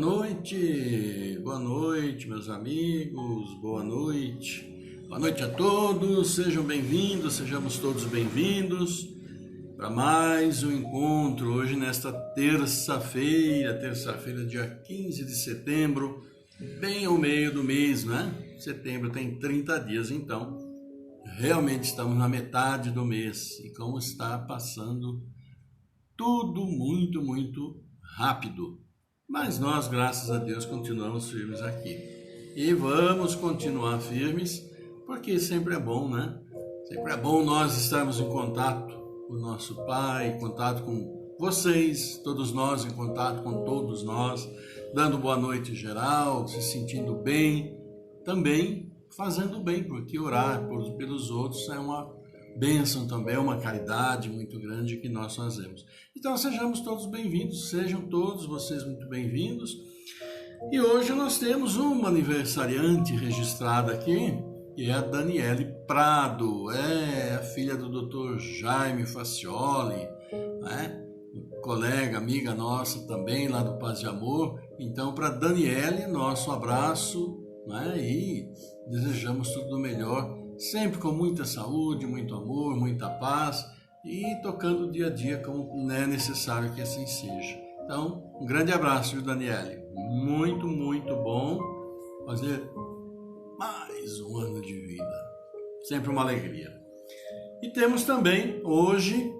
Boa noite, meus amigos, boa noite a todos, sejam bem-vindos, sejamos todos bem-vindos para mais um encontro, hoje nesta terça-feira, dia 15 de setembro, bem ao meio do mês, né? Setembro tem 30 dias, então realmente estamos na metade do mês e como está passando tudo muito rápido. Mas nós, graças a Deus, continuamos firmes aqui. E vamos continuar firmes, porque sempre é bom, né? Sempre é bom nós estarmos em contato com o nosso Pai, em contato com vocês, todos nós, em contato com todos nós, dando boa noite geral, se sentindo bem, também fazendo bem, porque orar pelos outros é uma bênção também, uma caridade muito grande que nós fazemos. Então sejamos todos bem-vindos, sejam todos vocês muito bem-vindos. E hoje nós temos uma aniversariante registrada aqui, que é a Daniele Prado, a filha do Dr. Jaime Facioli, né? Colega, amiga nossa também lá do Paz e Amor. Então para Daniele, nosso abraço, né? E desejamos tudo do melhor, sempre com muita saúde, muito amor, muita paz e tocando o dia a dia como é necessário que assim seja. Então, um grande abraço, viu, Daniele? Muito bom fazer mais um ano de vida. Sempre uma alegria. E temos também, hoje,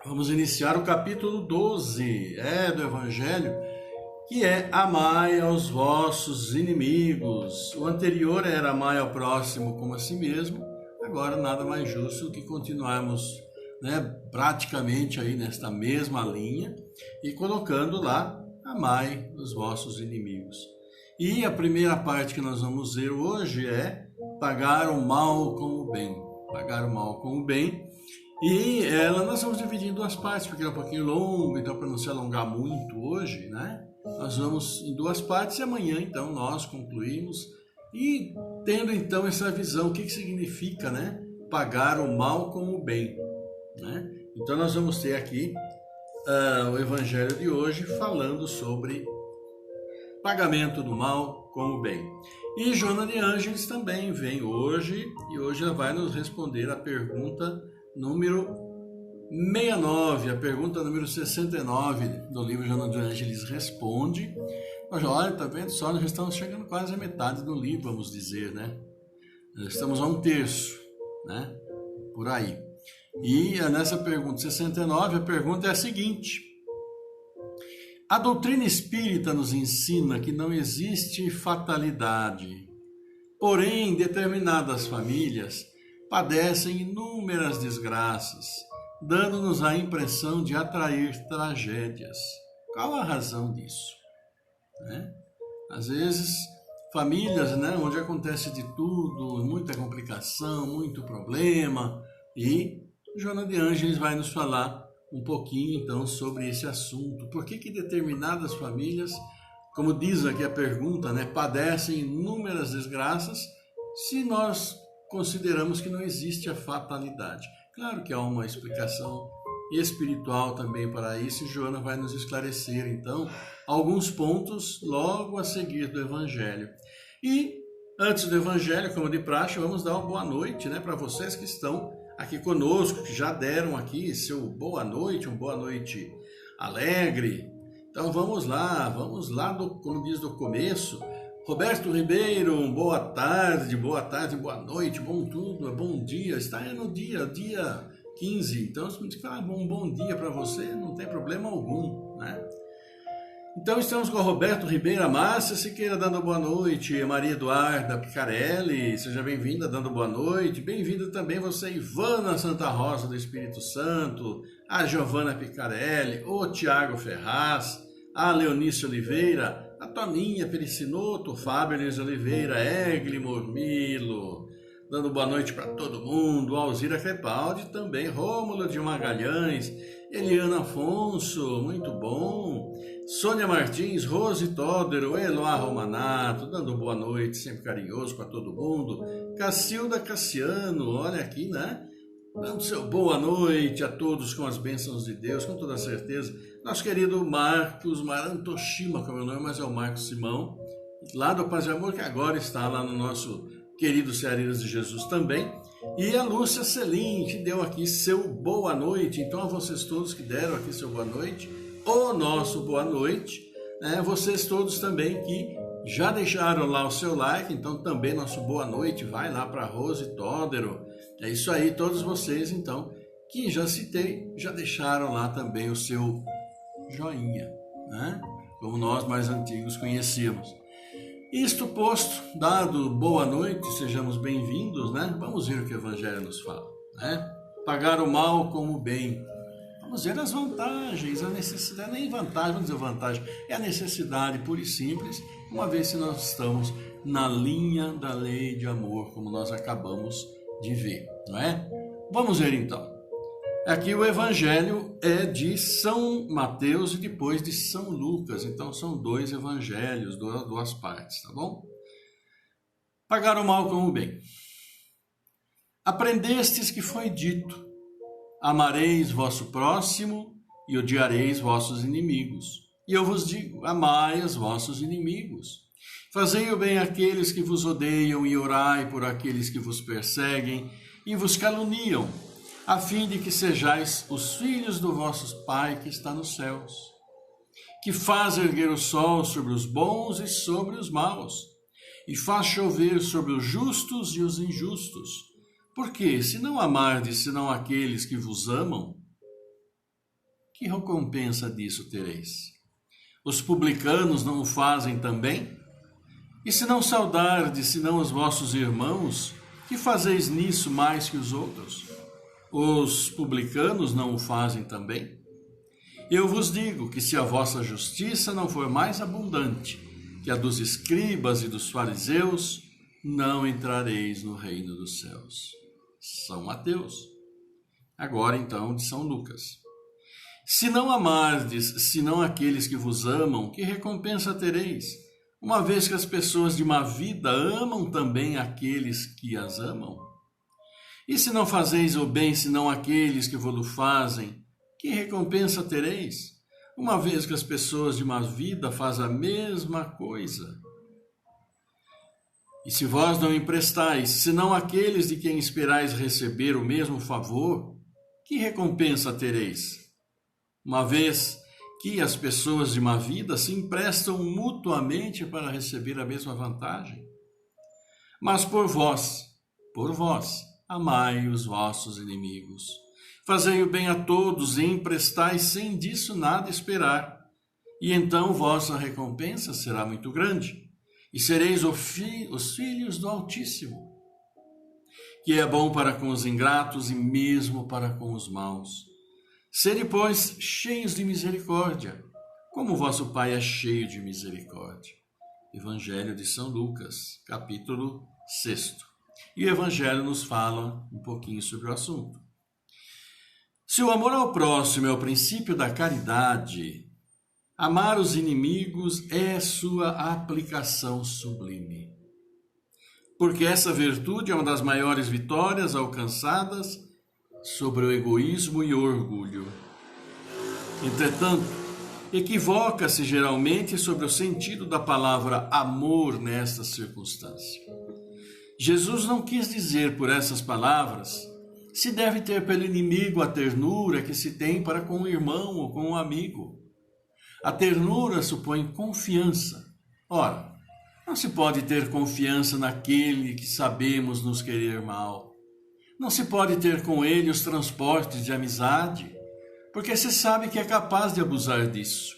vamos iniciar o capítulo 12 do Evangelho, que é amai aos vossos inimigos. O anterior era amai ao próximo como a si mesmo. Agora nada mais justo do que continuarmos, né, praticamente aí nesta mesma linha e colocando lá amai os vossos inimigos. E a primeira parte que nós vamos ver hoje é pagar o mal com o bem. Pagar o mal com o bem. E nós vamos dividir em duas partes, porque é um pouquinho longo, então para não se alongar muito hoje, né? Nós vamos em duas partes e amanhã, então, nós concluímos. E tendo, então, essa visão, o que significa, né? Pagar o mal com o bem, né? Então, nós vamos ter aqui o Evangelho de hoje falando sobre pagamento do mal com o bem. E Joana de Ângeles também vem hoje, e hoje ela vai nos responder a pergunta número 69, a pergunta número 69 do livro Joana de Ângeles Responde. Mas olha, tá vendo só, nós estamos chegando quase à metade do livro, vamos dizer, né? Estamos a um terço, né? Por aí. E nessa pergunta 69, a pergunta é a seguinte: a doutrina espírita nos ensina que não existe fatalidade, porém determinadas famílias padecem inúmeras desgraças, dando-nos a impressão de atrair tragédias. Qual a razão disso? Às vezes, famílias, né, onde acontece de tudo, muita complicação, muito problema, e Joana de Ângeles vai nos falar um pouquinho, então, sobre esse assunto. Por que determinadas famílias, como diz aqui a pergunta, né, padecem inúmeras desgraças, se nós consideramos que não existe a fatalidade? Claro que há uma explicação espiritual também para isso, e Joana vai nos esclarecer, então, alguns pontos logo a seguir do Evangelho. E, antes do Evangelho, como de praxe, vamos dar uma boa noite, né, para vocês que estão aqui conosco, que já deram aqui seu boa noite, uma boa noite alegre. Então, vamos lá, como diz do começo. Roberto Ribeiro, boa tarde, boa noite, bom tudo, bom dia, está aí no dia 15, então se você falar um bom dia para você, não tem problema algum, né? Então estamos com o Roberto Ribeiro, a Márcia Siqueira dando boa noite, Maria Eduarda Picarelli, seja bem-vinda dando boa noite, bem-vinda também você, Ivana Santa Rosa do Espírito Santo, a Giovana Picarelli, o Tiago Ferraz, a Leonice Oliveira, a Toninha Pericinoto, Fábio Elis Oliveira, Egli Mormilo, dando boa noite para todo mundo, Alzira Crepaldi também, Rômulo de Magalhães, Eliana Afonso, muito bom, Sônia Martins, Rose Tódero, Eloá Romanato, dando boa noite, sempre carinhoso para todo mundo, Cacilda Cassiano, olha aqui, né? dando seu boa noite a todos com as bênçãos de Deus, com toda certeza. Nosso querido Marcos Marantoshima, como é o nome, mas é o Marcos Simão, lá do Paz e Amor, que agora está lá no nosso querido Cearinas de Jesus também. E a Lúcia Celim, que deu aqui seu boa noite. Então, a vocês todos que deram aqui seu boa noite, o nosso boa noite, né? Vocês todos também que já deixaram lá o seu like, então também nosso boa noite vai lá para Rose Todero. É isso aí, todos vocês então que já citei, já deixaram lá também o seu joinha, né? Como nós mais antigos conhecíamos. Isto posto, dado boa noite, sejamos bem-vindos, né? Vamos ver o que o Evangelho nos fala, né? Pagar o mal como o bem. Vamos ver as vantagens, a necessidade, nem vantagem, vamos dizer vantagem, é a necessidade pura e simples, uma vez que nós estamos na linha da lei de amor, como nós acabamos de ver, não é? Vamos ver então. Aqui o Evangelho é de São Mateus e depois de São Lucas, então são dois evangelhos, duas partes, tá bom? Pagar o mal com o bem. Aprendestes que foi dito: amareis vosso próximo e odiareis vossos inimigos. E eu vos digo: amai os vossos inimigos. Fazei o bem àqueles que vos odeiam e orai por aqueles que vos perseguem e vos caluniam, a fim de que sejais os filhos do vosso Pai que está nos céus, que faz erguer o sol sobre os bons e sobre os maus, e faz chover sobre os justos e os injustos. Porque, se não amardes senão aqueles que vos amam, que recompensa disso tereis? Os publicanos não o fazem também? E se não saudardes senão os vossos irmãos, que fazeis nisso mais que os outros? Os publicanos não o fazem também? Eu vos digo que se a vossa justiça não for mais abundante que a dos escribas e dos fariseus, não entrareis no reino dos céus. São Mateus. Agora então de São Lucas. Se não amardes, senão aqueles que vos amam, que recompensa tereis? Uma vez que as pessoas de má vida amam também aqueles que as amam? E se não fazeis o bem, senão aqueles que vos fazem, que recompensa tereis? Uma vez que as pessoas de má vida fazem a mesma coisa. E se vós não emprestais, senão aqueles de quem esperais receber o mesmo favor, que recompensa tereis? Uma vez que as pessoas de má vida se emprestam mutuamente para receber a mesma vantagem. Mas por vós, amai os vossos inimigos. Fazei o bem a todos e emprestai sem disso nada esperar. E então vossa recompensa será muito grande, e sereis os filhos do Altíssimo, que é bom para com os ingratos e mesmo para com os maus. Sede, pois, cheios de misericórdia, como vosso Pai é cheio de misericórdia. Evangelho de São Lucas, capítulo 6. E o Evangelho nos fala um pouquinho sobre o assunto. Se o amor ao próximo é o princípio da caridade, amar os inimigos é sua aplicação sublime. Porque essa virtude é uma das maiores vitórias alcançadas sobre o egoísmo e o orgulho. Entretanto, equivoca-se geralmente sobre o sentido da palavra amor nesta circunstância. Jesus não quis dizer por essas palavras se deve ter pelo inimigo a ternura que se tem para com o irmão ou com o amigo. A ternura supõe confiança. Ora, não se pode ter confiança naquele que sabemos nos querer mal. Não se pode ter com ele os transportes de amizade, porque se sabe que é capaz de abusar disso.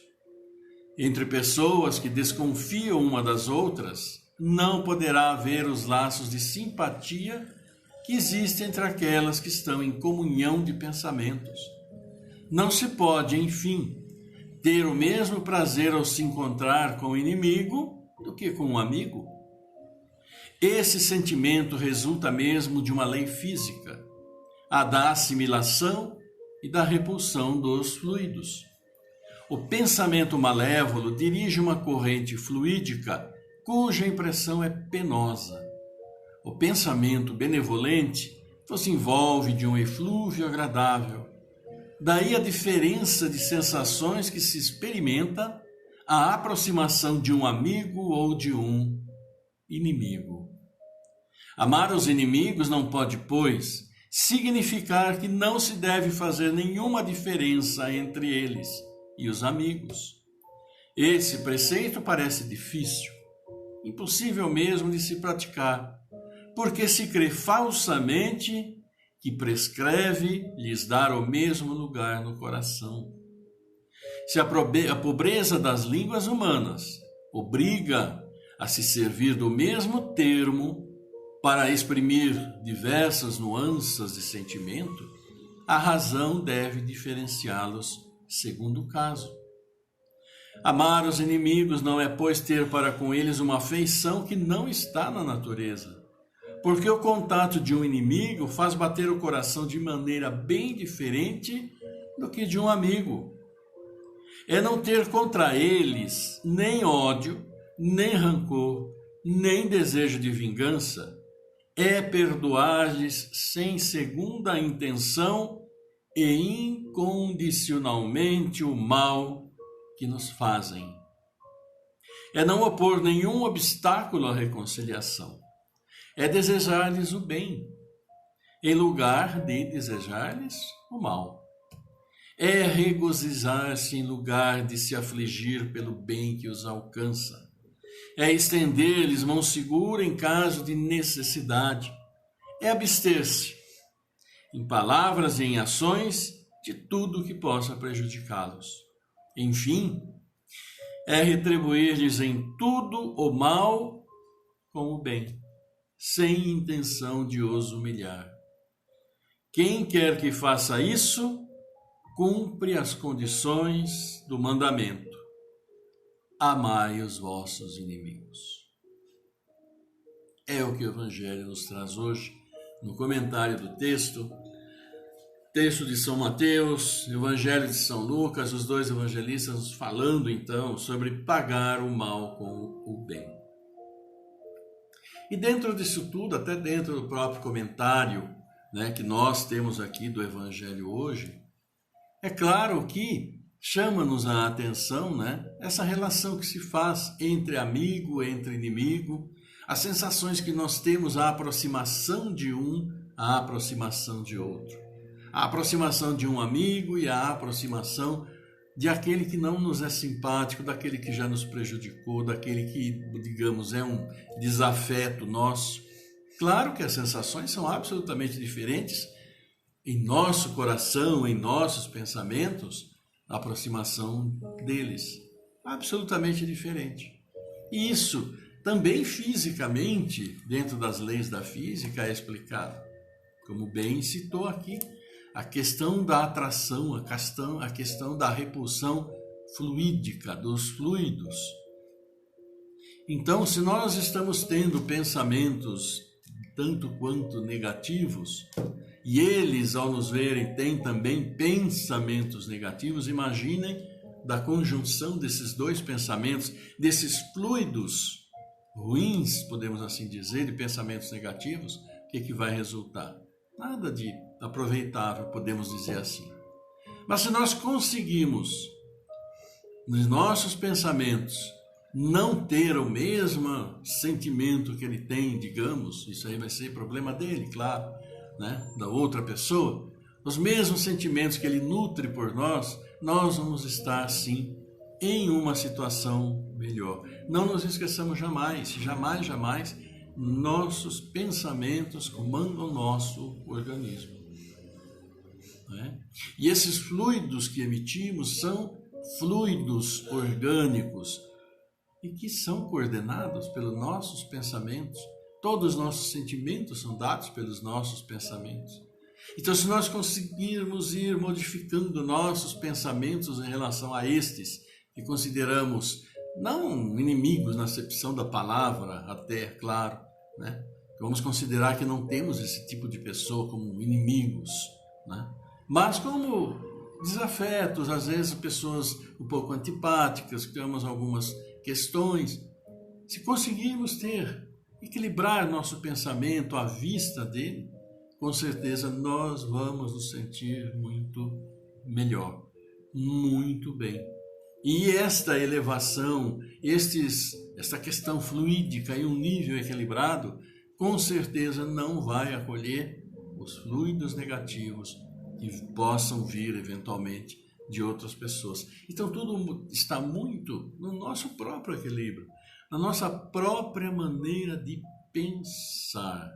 Entre pessoas que desconfiam uma das outras, não poderá haver os laços de simpatia que existem entre aquelas que estão em comunhão de pensamentos. Não se pode, enfim, ter o mesmo prazer ao se encontrar com o inimigo do que com um amigo. Esse sentimento resulta mesmo de uma lei física, a da assimilação e da repulsão dos fluidos. O pensamento malévolo dirige uma corrente fluídica cuja impressão é penosa. O pensamento benevolente Você envolve de um eflúvio agradável. Daí a diferença de sensações que se experimenta a aproximação de um amigo ou de um inimigo. Amar os inimigos não pode, pois, significar que não se deve fazer nenhuma diferença entre eles e os amigos. Esse preceito parece difícil, impossível mesmo de se praticar, porque se crê falsamente que prescreve lhes dar o mesmo lugar no coração. Se a pobreza das línguas humanas obriga a se servir do mesmo termo para exprimir diversas nuances de sentimento, a razão deve diferenciá-los segundo o caso. Amar os inimigos não é, pois, ter para com eles uma afeição que não está na natureza, porque o contato de um inimigo faz bater o coração de maneira bem diferente do que de um amigo. É não ter contra eles nem ódio, nem rancor, nem desejo de vingança. É perdoar-lhes sem segunda intenção e incondicionalmente o mal que nos fazem. É não opor nenhum obstáculo à reconciliação. É desejar-lhes o bem, em lugar de desejar-lhes o mal. É regozijar-se em lugar de se afligir pelo bem que os alcança. É estender-lhes mão segura em caso de necessidade. É abster-se, em palavras e em ações, de tudo que possa prejudicá-los. Enfim, é retribuir-lhes em tudo o mal com o bem, sem intenção de os humilhar. Quem quer que faça isso, cumpre as condições do mandamento. Amai os vossos inimigos. É o que o Evangelho nos traz hoje, no comentário do texto de São Mateus, Evangelho de São Lucas, os dois evangelistas falando então sobre pagar o mal com o bem. E dentro disso tudo, até dentro do próprio comentário, que nós temos aqui do Evangelho hoje, é claro que chama-nos a atenção, essa relação que se faz entre amigo, entre inimigo, as sensações que nós temos, a aproximação de um, a aproximação de outro. A aproximação de um amigo e a aproximação de aquele que não nos é simpático, daquele que já nos prejudicou, daquele que, digamos, é um desafeto nosso. Claro que as sensações são absolutamente diferentes em nosso coração, em nossos pensamentos, a aproximação deles, absolutamente diferente. E isso também fisicamente, dentro das leis da física, é explicado. Como bem citou aqui, a questão da atração, a questão da repulsão fluídica, dos fluidos. Então, se nós estamos tendo pensamentos tanto quanto negativos, e eles, ao nos verem, têm também pensamentos negativos, imaginem da conjunção desses dois pensamentos, desses fluidos ruins, podemos assim dizer, de pensamentos negativos, o que vai resultar? Nada de aproveitável, podemos dizer assim. Mas se nós conseguimos, nos nossos pensamentos, não ter o mesmo sentimento que ele tem, digamos, isso aí vai ser problema dele, claro, da outra pessoa, os mesmos sentimentos que ele nutre por nós, nós vamos estar, sim, em uma situação melhor. Não nos esqueçamos jamais, nossos pensamentos comandam o nosso organismo. E esses fluidos que emitimos são fluidos orgânicos e que são coordenados pelos nossos pensamentos. Todos os nossos sentimentos são dados pelos nossos pensamentos. Então, se nós conseguirmos ir modificando nossos pensamentos em relação a estes, que consideramos não inimigos na acepção da palavra, até, claro, vamos considerar que não temos esse tipo de pessoa como inimigos, mas como desafetos, às vezes pessoas um pouco antipáticas, que temos algumas questões. Se conseguirmos equilibrar nosso pensamento à vista dele, com certeza nós vamos nos sentir muito melhor, muito bem. E esta elevação, esta questão fluídica em um nível equilibrado, com certeza não vai acolher os fluidos negativos que possam vir eventualmente de outras pessoas. Então tudo está muito no nosso próprio equilíbrio, na nossa própria maneira de pensar.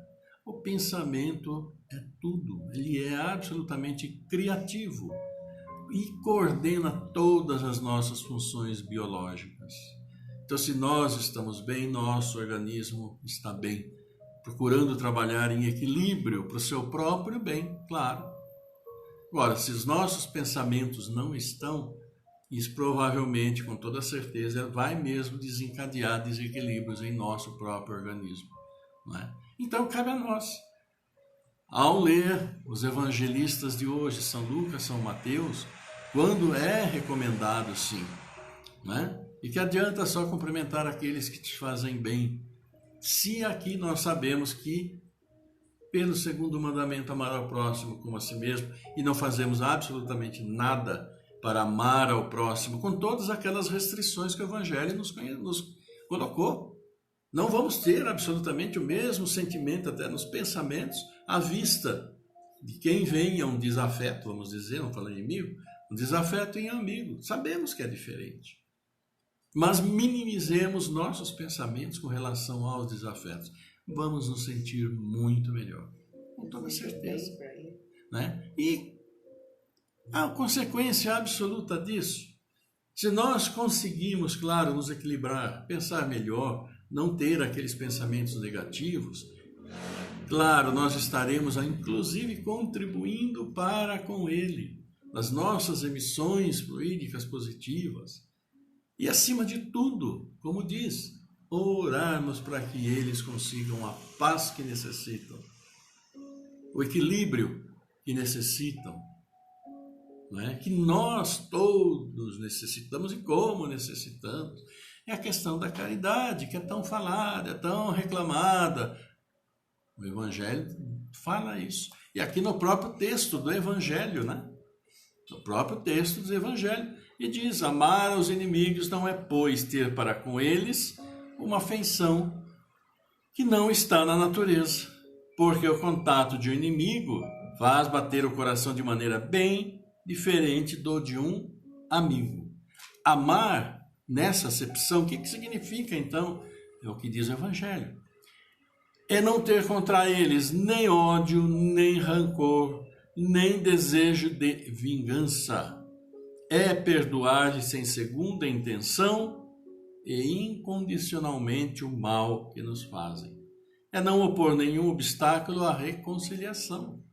O pensamento é tudo, ele é absolutamente criativo e coordena todas as nossas funções biológicas. Então, se nós estamos bem, nosso organismo está bem, procurando trabalhar em equilíbrio para o seu próprio bem, claro. Agora, se os nossos pensamentos não estão, isso provavelmente, com toda certeza, vai mesmo desencadear desequilíbrios em nosso próprio organismo, não é? Então, cabe a nós, ao ler os evangelistas de hoje, São Lucas, São Mateus, quando é recomendado, sim, né? E que adianta só cumprimentar aqueles que te fazem bem, se aqui nós sabemos que, pelo segundo mandamento, amar ao próximo como a si mesmo, e não fazemos absolutamente nada para amar ao próximo, com todas aquelas restrições que o Evangelho nos colocou. Não vamos ter absolutamente o mesmo sentimento, até nos pensamentos, à vista de quem vem a um desafeto, vamos dizer, não falando inimigo, um desafeto em amigo. Sabemos que é diferente. Mas minimizemos nossos pensamentos com relação aos desafetos. Vamos nos sentir muito melhor, com toda certeza, né? E a consequência absoluta disso, se nós conseguimos, claro, nos equilibrar, pensar melhor, não ter aqueles pensamentos negativos, claro, nós estaremos, inclusive, contribuindo para com ele, nas nossas emissões fluídicas positivas. E, acima de tudo, como diz, orarmos para que eles consigam a paz que necessitam, o equilíbrio que necessitam, né? Que nós todos necessitamos e como necessitamos. É a questão da caridade, que é tão falada, é tão reclamada. O Evangelho fala isso. E aqui no próprio texto do Evangelho, né? No próprio texto do Evangelho, e diz: amar aos inimigos não é, pois, ter para com eles uma afeição que não está na natureza, porque o contato de um inimigo faz bater o coração de maneira bem diferente do de um amigo. Amar, nessa acepção, o que significa, então? É o que diz o Evangelho. É não ter contra eles nem ódio, nem rancor, nem desejo de vingança. É perdoar-lhes sem segunda intenção e incondicionalmente o mal que nos fazem. É não opor nenhum obstáculo à reconciliação.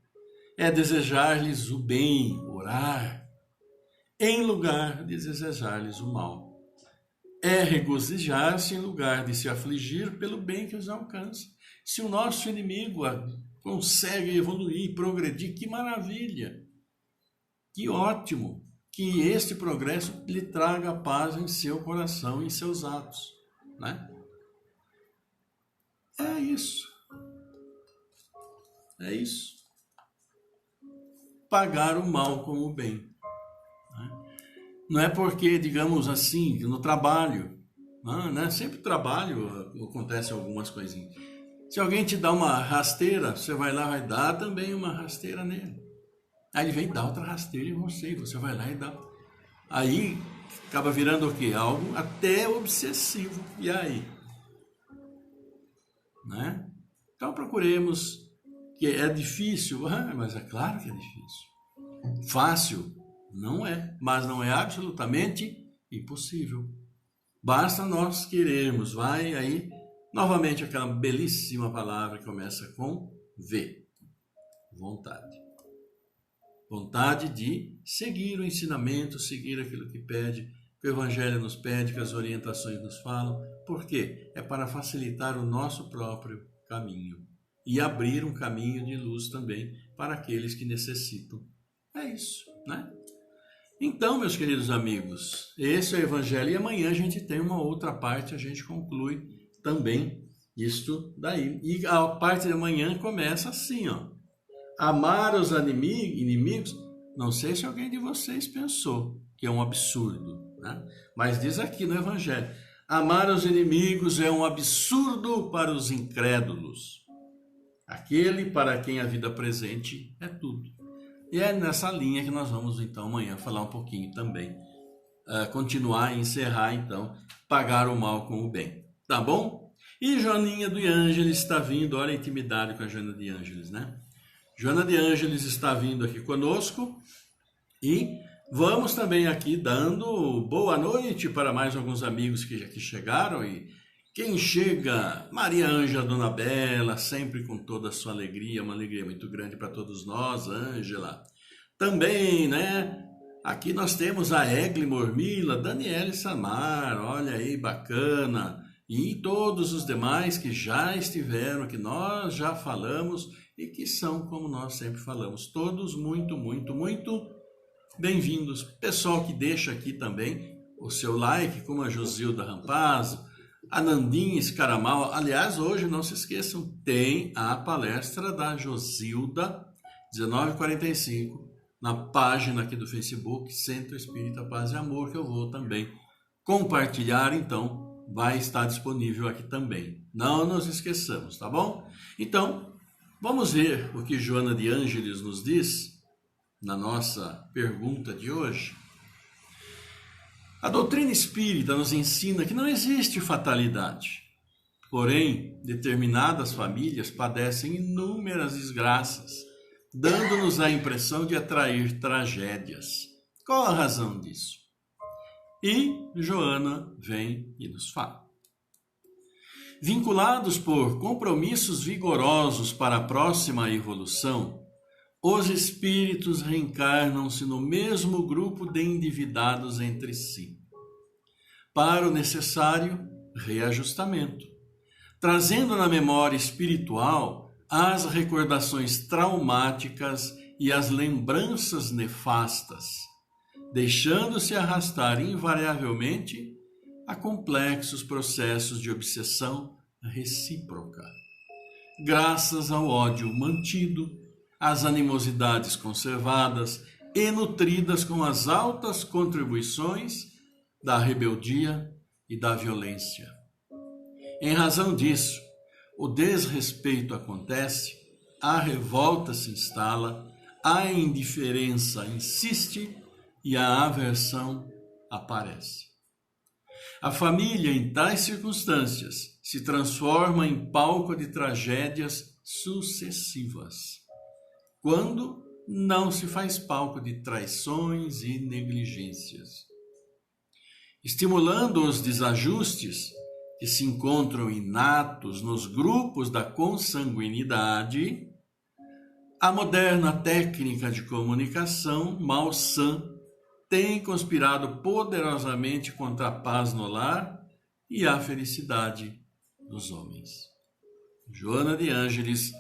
É desejar-lhes o bem, orar, em lugar de desejar-lhes o mal. É regozijar-se em lugar de se afligir pelo bem que os alcança. Se o nosso inimigo consegue evoluir, progredir, que maravilha! Que ótimo! Que este progresso lhe traga paz em seu coração e em seus atos, né? É isso. É isso. Pagar o mal com o bem. Né? Não é porque, digamos assim, no trabalho, né? Sempre trabalho acontece algumas coisinhas. Se alguém te dá uma rasteira, você vai lá, vai dar também uma rasteira nele. Aí ele vem dar outra rasteira em você, e você vai lá e dá. Aí acaba virando o quê? Algo até obsessivo. E aí? Né? Então procuremos, que é difícil, mas é claro que é difícil. Fácil? Não é, mas não é absolutamente impossível. Basta nós querermos. Vai aí, novamente aquela belíssima palavra que começa com V. Vontade. Vontade de seguir o ensinamento, seguir aquilo que pede, que o Evangelho nos pede, que as orientações nos falam. Por quê? É para facilitar o nosso próprio caminho e abrir um caminho de luz também para aqueles que necessitam. É isso, né? Então, meus queridos amigos, esse é o Evangelho e amanhã a gente tem uma outra parte, a gente conclui também isto daí. E a parte da manhã começa assim, ó. amar os inimigos, não sei se alguém de vocês pensou que é um absurdo, né? Mas diz aqui no Evangelho, amar os inimigos é um absurdo para os incrédulos, aquele para quem a vida presente é tudo. E é nessa linha que nós vamos então amanhã falar um pouquinho também, continuar e encerrar então, pagar o mal com o bem, tá bom? E Joaninha de Ângeles está vindo, olha a intimidade com a Joana de Ângeles, né? Joana de Ângeles está vindo aqui conosco e vamos também aqui dando boa noite para mais alguns amigos que aqui chegaram. E quem chega, Maria Ângela, Dona Bela, sempre com toda a sua alegria, uma alegria muito grande para todos nós, Ângela. Também, né? Aqui nós temos a Egli Mormila, Daniele Samar, olha aí, bacana. E todos os demais que já estiveram, que nós já falamos e que são, como nós sempre falamos, todos muito, muito, muito bem-vindos. Pessoal que deixa aqui também o seu like, como a Josilda Rampazzo, a Nandinha Escaramal. Aliás, hoje, não se esqueçam, tem a palestra da Josilda, 19h45, na página aqui do Facebook, Centro Espírita Paz e Amor, que eu vou também compartilhar, então vai estar disponível aqui também. Não nos esqueçamos, tá bom? Então, vamos ver o que Joana de Ângeles nos diz na nossa pergunta de hoje. A doutrina espírita nos ensina que não existe fatalidade. Porém, determinadas famílias padecem inúmeras desgraças, dando-nos a impressão de atrair tragédias. Qual a razão disso? E Joana vem e nos fala. Vinculados por compromissos vigorosos para a próxima evolução, os espíritos reencarnam-se no mesmo grupo de endividados entre si, para o necessário reajustamento, trazendo na memória espiritual as recordações traumáticas e as lembranças nefastas, deixando-se arrastar invariavelmente a complexos processos de obsessão recíproca, graças ao ódio mantido, às animosidades conservadas e nutridas com as altas contribuições da rebeldia e da violência. Em razão disso, o desrespeito acontece, a revolta se instala, a indiferença insiste e a aversão aparece. A família, em tais circunstâncias, se transforma em palco de tragédias sucessivas, quando não se faz palco de traições e negligências. Estimulando os desajustes que se encontram inatos nos grupos da consanguinidade, a moderna técnica de comunicação malsã tem conspirado poderosamente contra a paz no lar e a felicidade dos homens. Joana de Ângeles,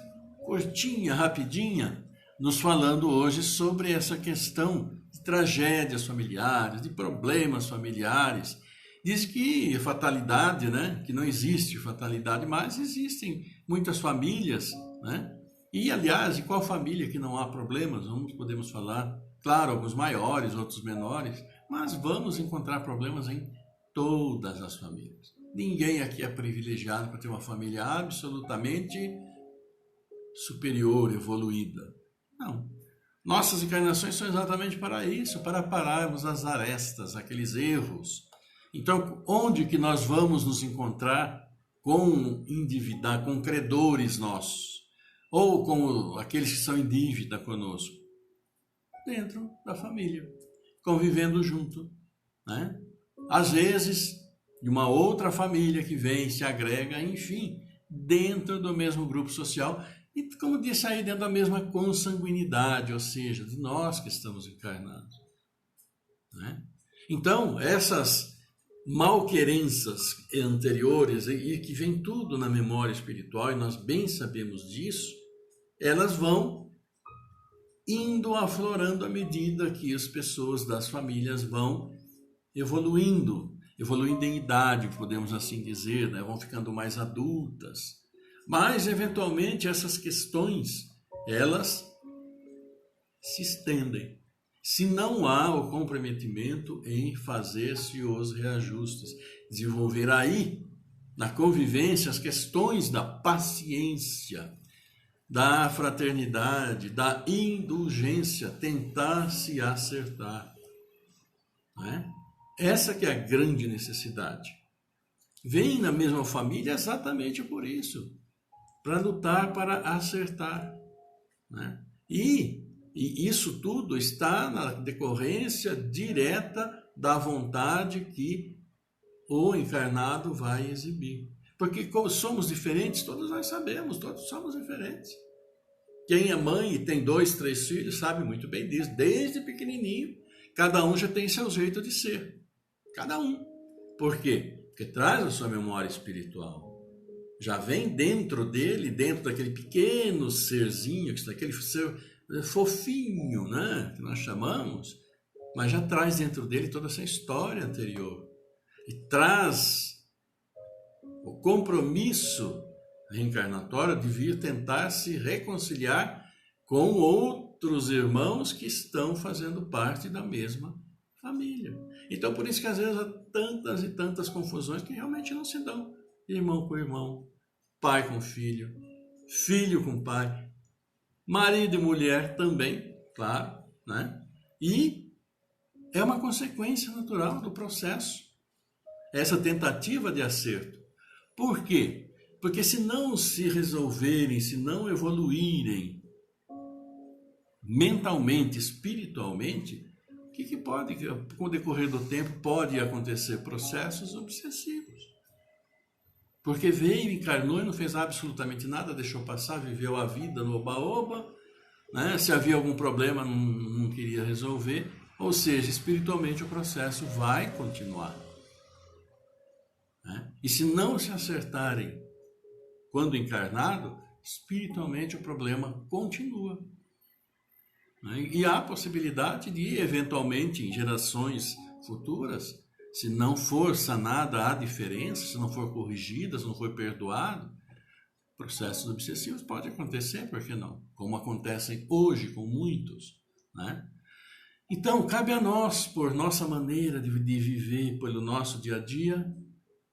curtinha, rapidinha, nos falando hoje sobre essa questão de tragédias familiares, de problemas familiares. Diz que fatalidade, né? Que não existe fatalidade, mas existem muitas famílias, né? E, aliás, em qual família que não há problemas? Podemos falar, claro, alguns maiores, outros menores, mas vamos encontrar problemas em todas as famílias. Ninguém aqui é privilegiado para ter uma família absolutamente superior, evoluída. Não. Nossas encarnações são exatamente para isso, para pararmos as arestas, aqueles erros. Então, onde que nós vamos nos encontrar com com credores nossos? Ou com aqueles que são em dívida conosco? Dentro da família, convivendo junto, né? Às vezes, de uma outra família que vem, se agrega, enfim, dentro do mesmo grupo social e, como disse aí, dentro da mesma consanguinidade, ou seja, de nós que estamos encarnados, né? Então, essas malquerenças anteriores, e que vem tudo na memória espiritual, e nós bem sabemos disso, elas vão indo aflorando à medida que as pessoas das famílias vão evoluindo em idade, podemos assim dizer, né? Vão ficando mais adultas. Mas, eventualmente, essas questões, elas se estendem, se não há o comprometimento em fazer-se os reajustes, desenvolver aí, na convivência, as questões da paciência, da fraternidade, da indulgência, tentar se acertar. Não é? Essa que é a grande necessidade. Vem na mesma família exatamente por isso, para lutar, para acertar. Né? E isso tudo está na decorrência direta da vontade que o encarnado vai exibir. Porque como somos diferentes, todos nós sabemos, todos somos diferentes. Quem é mãe e tem 2, 3 filhos sabe muito bem disso. Desde pequenininho, cada um já tem seu jeito de ser. Cada um. Por quê? Porque traz a sua memória espiritual. Já vem dentro dele, dentro daquele pequeno serzinho, daquele ser fofinho, né, que nós chamamos, mas já traz dentro dele toda essa história anterior. E traz o compromisso reencarnatório de vir tentar se reconciliar com outros irmãos que estão fazendo parte da mesma família. Então, por isso que às vezes há tantas e tantas confusões que realmente não se dão. Irmão com irmão, pai com filho, filho com pai, marido e mulher também, claro, né? E é uma consequência natural do processo, essa tentativa de acerto. Por quê? Porque se não se resolverem, se não evoluírem mentalmente, espiritualmente, o que pode, com o decorrer do tempo, pode acontecer? Processos obsessivos. Porque veio, encarnou e não fez absolutamente nada, deixou passar, viveu a vida no oba-oba, né? Se havia algum problema, não queria resolver. Ou seja, espiritualmente o processo vai continuar. Né? E se não se acertarem quando encarnado, espiritualmente o problema continua. Né? E há a possibilidade de, eventualmente, em gerações futuras, se não for sanada a diferença, se não for corrigida, se não for perdoado, processos obsessivos podem acontecer, por que não? Como acontecem hoje com muitos. Né? Então, cabe a nós, por nossa maneira de viver, pelo nosso dia a dia,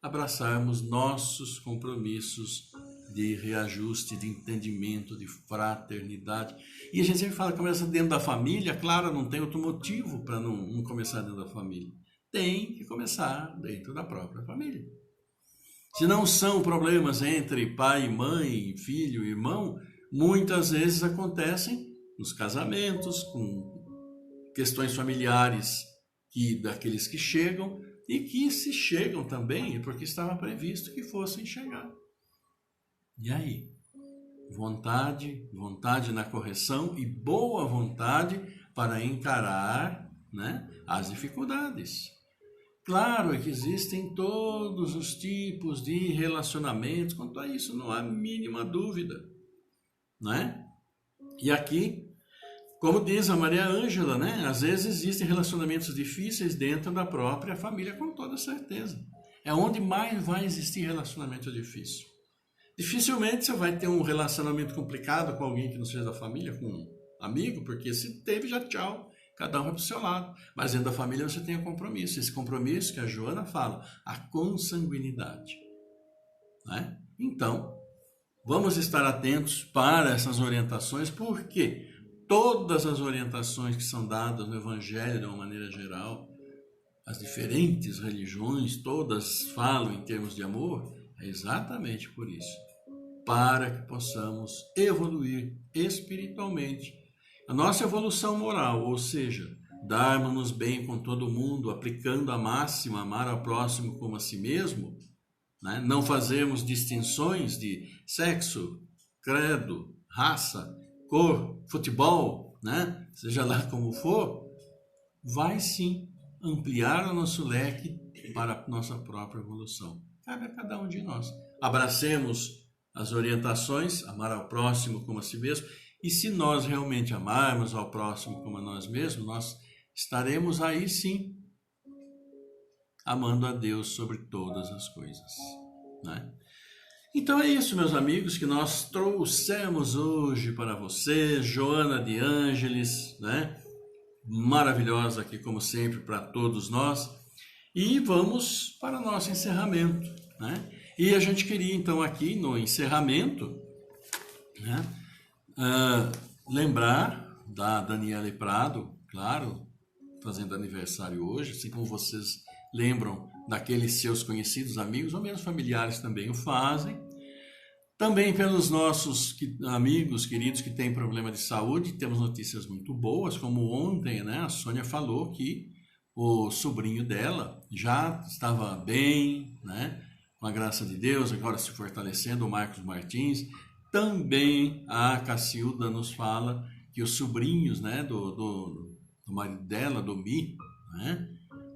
abraçarmos nossos compromissos de reajuste, de entendimento, de fraternidade. E a gente sempre fala que começa dentro da família, claro, não tem outro motivo para não começar dentro da família. Tem que começar dentro da própria família. Se não são problemas entre pai, mãe, filho, irmão, muitas vezes acontecem nos casamentos, com questões familiares daqueles que chegam, e que se chegam também porque estava previsto que fossem chegar. E aí? Vontade na correção e boa vontade para encarar, né, as dificuldades. Claro que existem todos os tipos de relacionamentos, quanto a isso não há a mínima dúvida, né? E aqui, como diz a Maria Ângela, né? Às vezes existem relacionamentos difíceis dentro da própria família, com toda certeza. É onde mais vai existir relacionamento difícil. Dificilmente você vai ter um relacionamento complicado com alguém que não seja da família, com um amigo, porque se teve, já tchau, cada um vai para o seu lado. Mas dentro da família você tem o compromisso. Esse compromisso que a Joana fala, a consanguinidade. Né? Então, vamos estar atentos para essas orientações, porque todas as orientações que são dadas no Evangelho, de uma maneira geral, as diferentes religiões, todas falam em termos de amor, é exatamente por isso. Para que possamos evoluir espiritualmente. A nossa evolução moral, ou seja, darmos-nos bem com todo mundo, aplicando a máxima, amar ao próximo como a si mesmo, né? Não fazermos distinções de sexo, credo, raça, cor, futebol, né? Seja lá como for, vai sim ampliar o nosso leque para a nossa própria evolução. Cabe a cada um de nós. Abracemos as orientações, amar ao próximo como a si mesmo, e se nós realmente amarmos ao próximo como a nós mesmos, nós estaremos aí sim amando a Deus sobre todas as coisas. Né? Então é isso, meus amigos, que nós trouxemos hoje para vocês. Joana de Ângeles, né? Maravilhosa aqui, como sempre, para todos nós. E vamos para o nosso encerramento, né? E a gente queria, então, aqui no encerramento, né, lembrar da Daniela Prado, claro, fazendo aniversário hoje, assim como vocês lembram daqueles seus conhecidos, amigos ou mesmo familiares também o fazem. Também pelos nossos amigos queridos que têm problema de saúde, temos notícias muito boas, como ontem, né, a Sônia falou que o sobrinho dela já estava bem, né, com a graça de Deus, agora se fortalecendo, o Marcos Martins. Também a Cacilda nos fala que os sobrinhos, né, do marido dela, do Mi, né,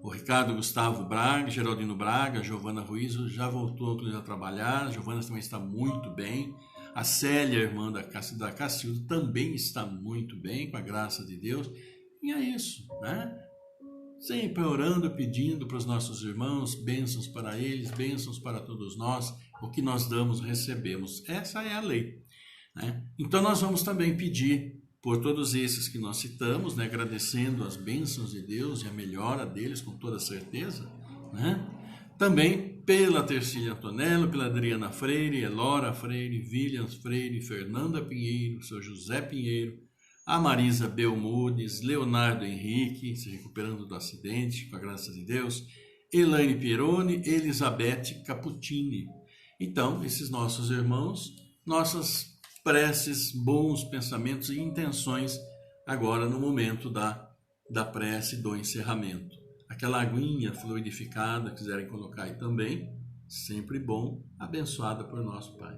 o Ricardo Gustavo Braga, Geraldino Braga, Giovana Ruiz já voltou a trabalhar, a Giovana também está muito bem, a Célia, irmã da Cacilda, também está muito bem, com a graça de Deus, e é isso, né? Sempre orando, pedindo para os nossos irmãos, bênçãos para eles, bênçãos para todos nós, o que nós damos, recebemos, essa é a lei, né? Então nós vamos também pedir por todos esses que nós citamos, né, agradecendo as bênçãos de Deus e a melhora deles com toda certeza, né? Também pela Tercília Antonello, pela Adriana Freire, Elora Freire, Williams Freire, Fernanda Pinheiro, seu José Pinheiro, a Marisa Belmudes, Leonardo Henrique, se recuperando do acidente, com a graça de Deus, Elaine Pieroni, Elizabeth Caputini. Então, esses nossos irmãos, nossas preces, bons pensamentos e intenções agora no momento da prece do encerramento. Aquela aguinha fluidificada, quiserem colocar aí também, sempre bom, abençoada por nosso Pai.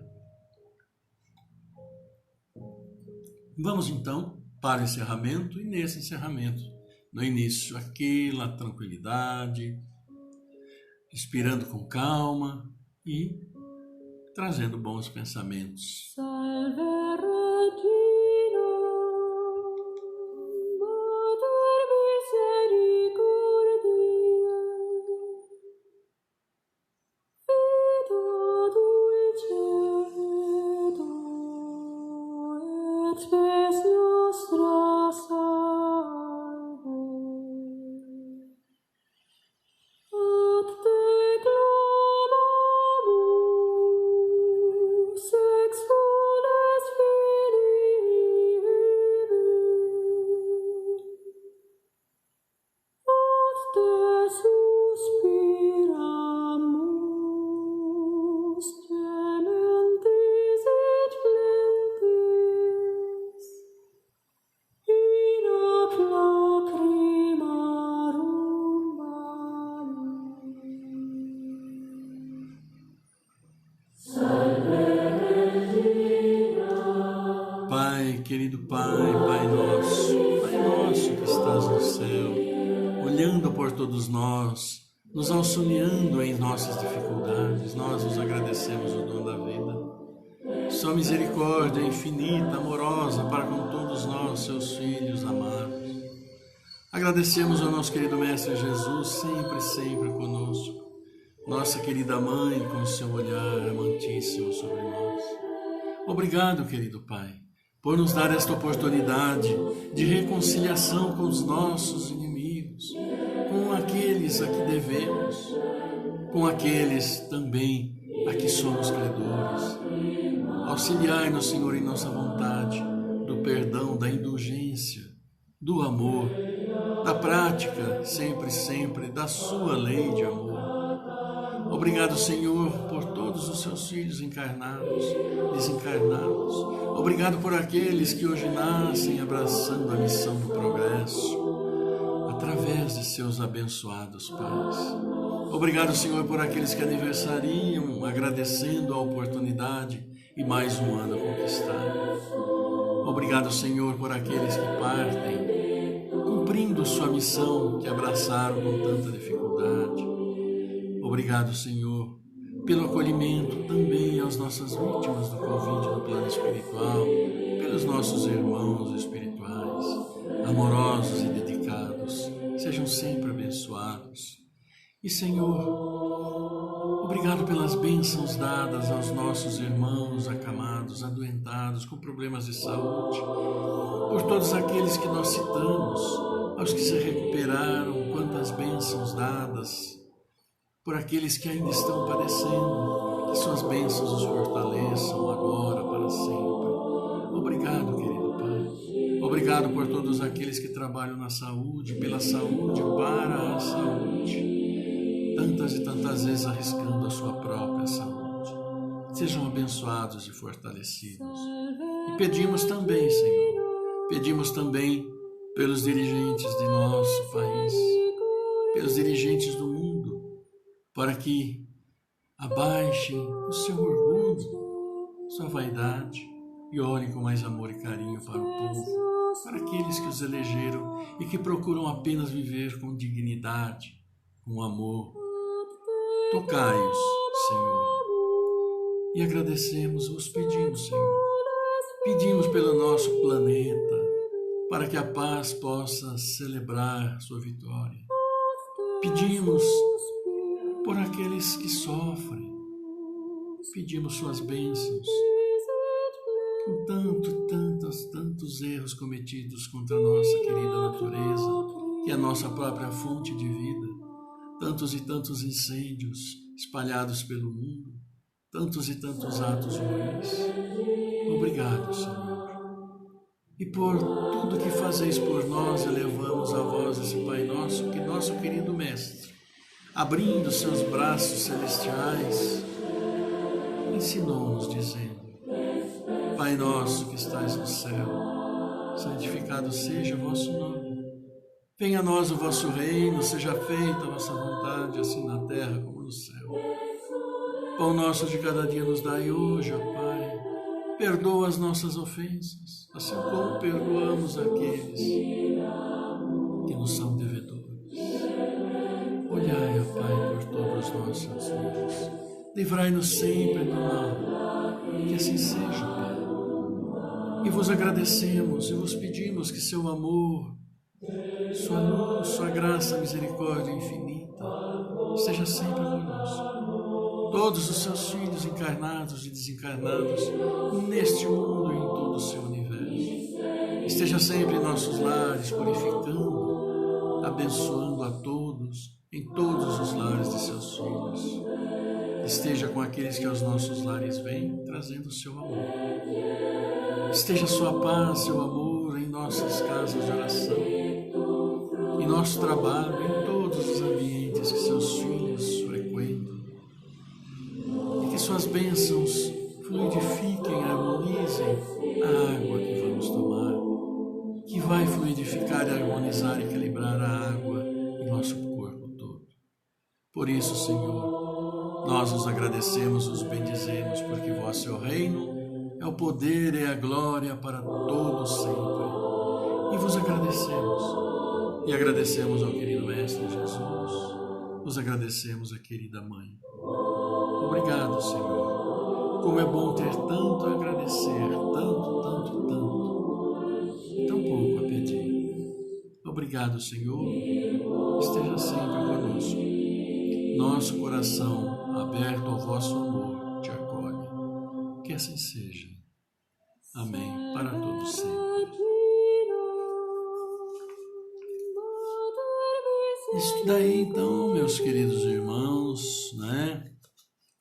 Vamos então para o encerramento, e nesse encerramento, no início, aquela tranquilidade, respirando com calma e trazendo bons pensamentos. Salve Regina, Mater misericordiae, vita dulcedo, et spes nostra salve. Ad te clamamus, ex funes filii ad te suspiramus, gementis et plentes, in ac lacrimarum vali. Pai, querido Pai, Pai nosso que estás no céu, olhando por todos nós, nos auxiliando em nossas dificuldades, nós nos agradecemos o dom da vida. Sua misericórdia infinita, amorosa para com todos nós, seus filhos amados. Agradecemos ao nosso querido Mestre Jesus, sempre, sempre conosco. Nossa querida Mãe, com seu olhar amantíssimo sobre nós. Obrigado, querido Pai, por nos dar esta oportunidade de reconciliação com os nossos inimigos, com aqueles a que devemos, com aqueles também a que somos credores. Auxiliai-nos, Senhor, em nossa vontade, do perdão, da indulgência, do amor, da prática, sempre, sempre, da sua lei de amor. Obrigado, Senhor, por todos os seus filhos encarnados, desencarnados. Obrigado por aqueles que hoje nascem abraçando a missão do progresso, através de seus abençoados pais. Obrigado, Senhor, por aqueles que aniversariam, agradecendo a oportunidade e mais um ano conquistado. Obrigado, Senhor, por aqueles que partem, cumprindo sua missão que abraçaram com tanta dificuldade. Obrigado, Senhor, pelo acolhimento também às nossas vítimas do Covid no plano espiritual, pelos nossos irmãos espirituais, amorosos e dedicados. Sejam sempre abençoados. E, Senhor, obrigado pelas bênçãos dadas aos nossos irmãos acamados, adoentados, com problemas de saúde, por todos aqueles que nós citamos, aos que se recuperaram, quantas bênçãos dadas, por aqueles que ainda estão padecendo, que suas bênçãos os fortaleçam agora, para sempre. Obrigado, querido Pai. Obrigado por todos aqueles que trabalham na saúde, pela saúde, para a saúde, tantas e tantas vezes arriscando a sua própria saúde. Sejam abençoados e fortalecidos. E pedimos também, Senhor, pedimos também pelos dirigentes de nosso país, pelos dirigentes do mundo, para que abaixem o seu orgulho, sua vaidade, e olhem com mais amor e carinho para o povo, para aqueles que os elegeram e que procuram apenas viver com dignidade, com amor. Tocai-os, Senhor, e agradecemos, vos pedimos, Senhor. Pedimos pelo nosso planeta, para que a paz possa celebrar sua vitória. Pedimos por aqueles que sofrem, pedimos suas bênçãos, com tantos erros cometidos contra a nossa querida natureza, que é a nossa própria fonte de vida, tantos e tantos incêndios espalhados pelo mundo, tantos e tantos atos ruins. Obrigado, Senhor. E por tudo que fazeis por nós, elevamos a vós esse Pai nosso, que nosso querido Mestre, abrindo seus braços celestiais, ensinou-nos dizendo: Pai nosso que estais no céu, santificado seja o vosso nome. Venha a nós o vosso reino, seja feita a vossa vontade, assim na terra como no céu. Pão nosso de cada dia nos dai hoje, ó Pai. Perdoa as nossas ofensas, assim como perdoamos aqueles que nos são devedores. Olhai, ó Pai, por todos os nossos dias. Livrai-nos sempre do mal. Que assim seja, Pai. E vos agradecemos e vos pedimos que seu amor, sua luz, sua graça, misericórdia infinita esteja sempre conosco. Todos os seus filhos encarnados e desencarnados neste mundo e em todo o seu universo. Esteja sempre em nossos lares, purificando, abençoando a todos, em todos os lares de seus filhos. Esteja com aqueles que aos nossos lares vêm, trazendo o seu amor. Esteja sua paz, seu amor em nossas casas de oração, em nosso trabalho, em todos os ambientes que seus filhos frequentam. E que suas bênçãos fluidifiquem, harmonizem a água que vamos tomar, que vai fluidificar, harmonizar e equilibrar a água em nosso corpo todo. Por isso, Senhor, nós os agradecemos, os bendizemos, porque vosso é o reino, é o poder, é a glória para todos sempre. E vos agradecemos. E agradecemos ao querido Mestre Jesus. Vos agradecemos a querida Mãe. Obrigado, Senhor. Como é bom ter tanto a agradecer, tanto. E tão pouco a pedir. Obrigado, Senhor. Esteja sempre conosco. Nosso coração aberto ao vosso amor te acolhe. Que assim seja. Amém. Para todos sempre. Isso daí, então, meus queridos irmãos, né?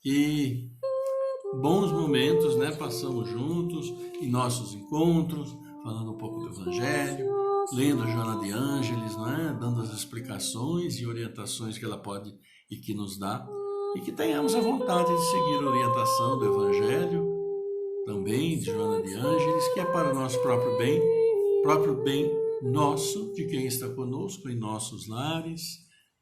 Que bons momentos, né? Passamos juntos em nossos encontros, falando um pouco do Evangelho, lendo Joana de Ângeles, né? Dando as explicações e orientações que ela pode e que nos dá. E que tenhamos a vontade de seguir a orientação do Evangelho, também de Joana de Ângeles, que é para o nosso próprio bem nosso, de quem está conosco em nossos lares,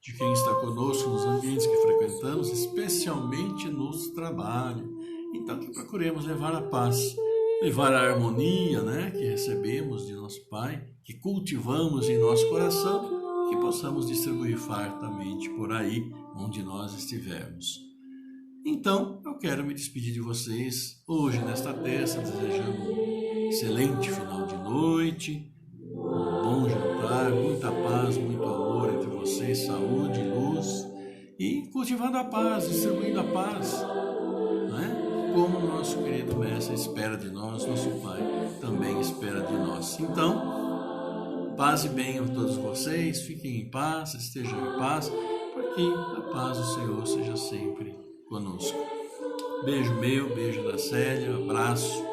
de quem está conosco nos ambientes que frequentamos, especialmente nos trabalhos. Então, que procuremos levar a paz, levar a harmonia, né, que recebemos de nosso Pai, que cultivamos em nosso coração, que possamos distribuir fartamente por aí, onde nós estivermos. Então, eu quero me despedir de vocês hoje, nesta terça, desejando um excelente final de noite, um bom jantar, muita paz, muito amor entre vocês, saúde, luz, e cultivando a paz, distribuindo a paz, não é? Como o nosso querido Mestre espera de nós, nosso Pai também espera de nós. Então, paz e bem a todos vocês, fiquem em paz, estejam em paz, porque a paz do Senhor seja sempre conosco. Beijo meu, beijo da Célia, abraço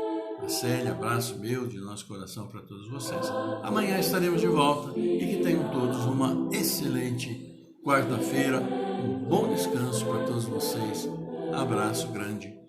da Célia, abraço meu de nosso coração para todos vocês. Amanhã estaremos de volta e que tenham todos uma excelente quarta-feira, um bom descanso para todos vocês. Abraço grande.